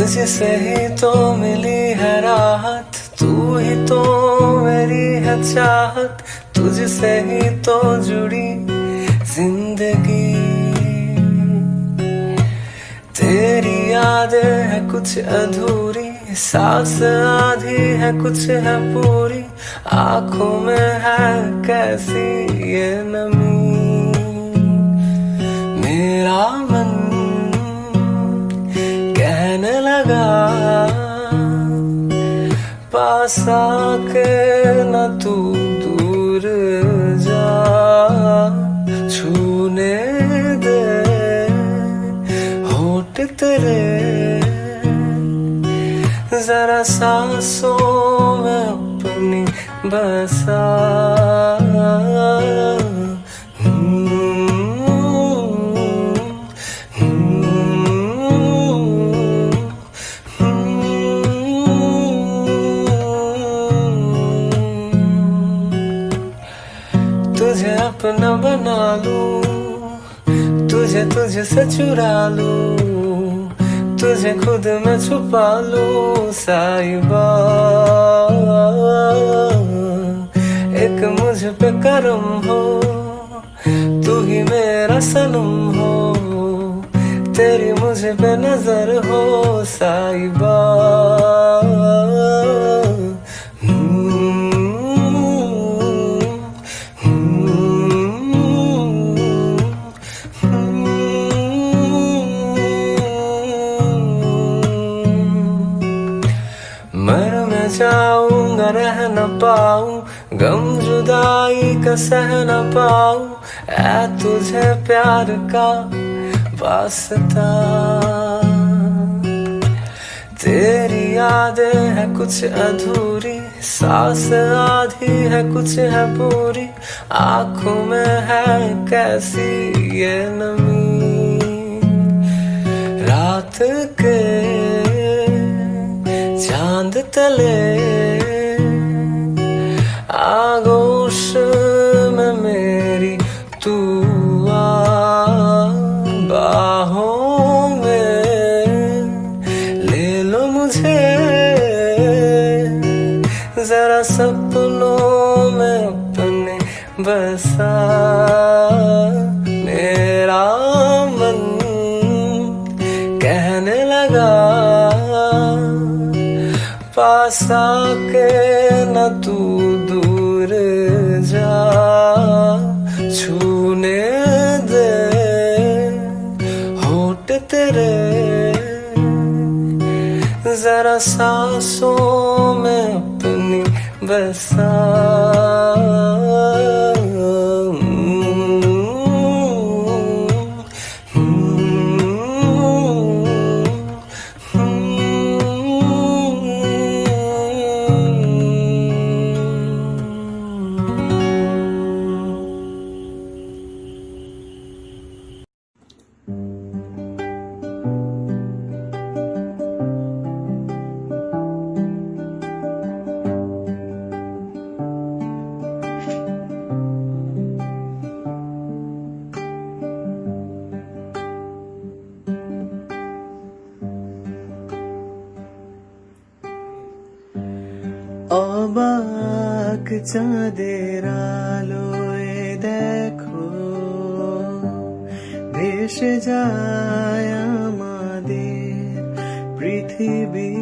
तुझसे ही तो मिली है राहत, तू ही तो मेरी है चाहत, तुझसे ही तो जुड़ी जिंदगी। तेरी यादें है कुछ अधूरी, सांस आधी है कुछ है पूरी, आंखों में है कैसी ये नमी। मेरा मन कहने लगा पास आके न तू दूर जा, छूने दे होठ तेरे जरा सांसों में अपनी बसा। तुझे अपना बना लूं, तुझे तुझसे चुरा लूं, तुझे खुद में छुपा लूं साहिबा। एक मुझ पे करम हो, तू ही मेरा सनम हो, तेरी मुझ पे नजर हो साहिबा। मर मैं जाऊंगा रह न पाऊं, गम जुदाई का सह न पाऊं, ऐ तुझे प्यार का वास्ता। तेरी यादें है कुछ अधूरी, सांस आधी है कुछ है पूरी, आंखों में है कैसी ये नमी। रात के चांद तले आगोश में मेरी तू आ, बाहों में ले लो मुझे, जरा सपनों में अपने बसा। मेरा मन कहने लगा पास आके न तू दूर जा, छूने दे होठ तेरे जरा सांसों में अपनी बसा। অবাক চাঁদের আলোয় দেখো ভেসে যায় আমাদের পৃথিবী,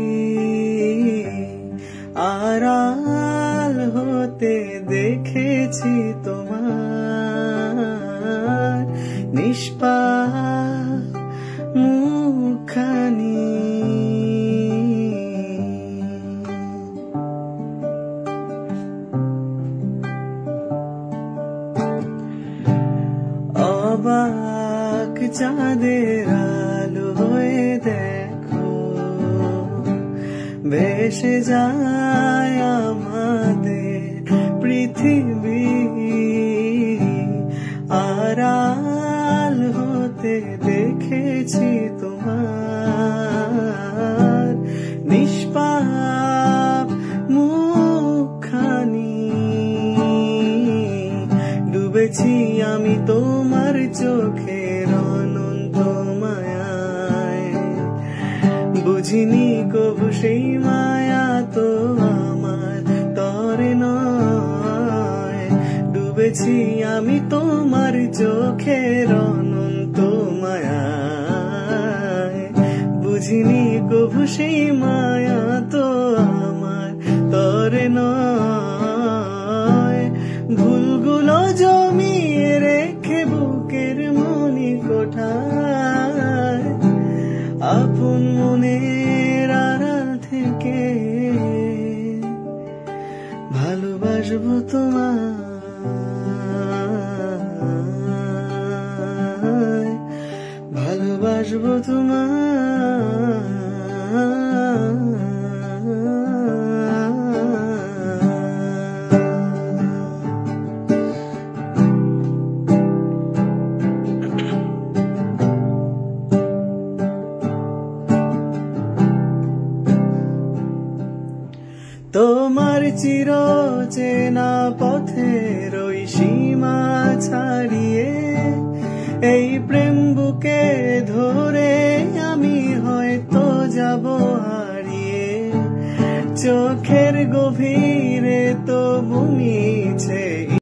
আড়াল হতে দেখেছি তোমার নিষ্পাপ মুখখানি। অবাক চাঁদের আলো হয়ে দেখো ভেসে যায় আমাদের পৃথিবী, আড়াল হতে দেখেছি তোমার নিষ্পাপ মুখখানি। ডুবেছি আমি তোমার চোখের অনন্ত মায়ায়, বুঝি বুঝিনি কবু সেই মায়া তো আমার তরে নয়। ডুবেছি আমি তোমার চোখের অনন্ত মায়ায়, বুঝিনি কবু সেই মায়া তো আমার তরে নয়। ভুলগুলো জমিয়ে রেখে বুকের মনি কোঠায়, আপন মনের আড়াল থেকে ভালোবাসবো তোমায়, ভালোবাসবো তোমায়। তোমার চির চেনা পথের ওই সীমা ছাড়িয়ে এই প্রেম বুকে ধরে আমি হয়তো যাব হারিয়ে। চোখের গভীরে তো বুনিছে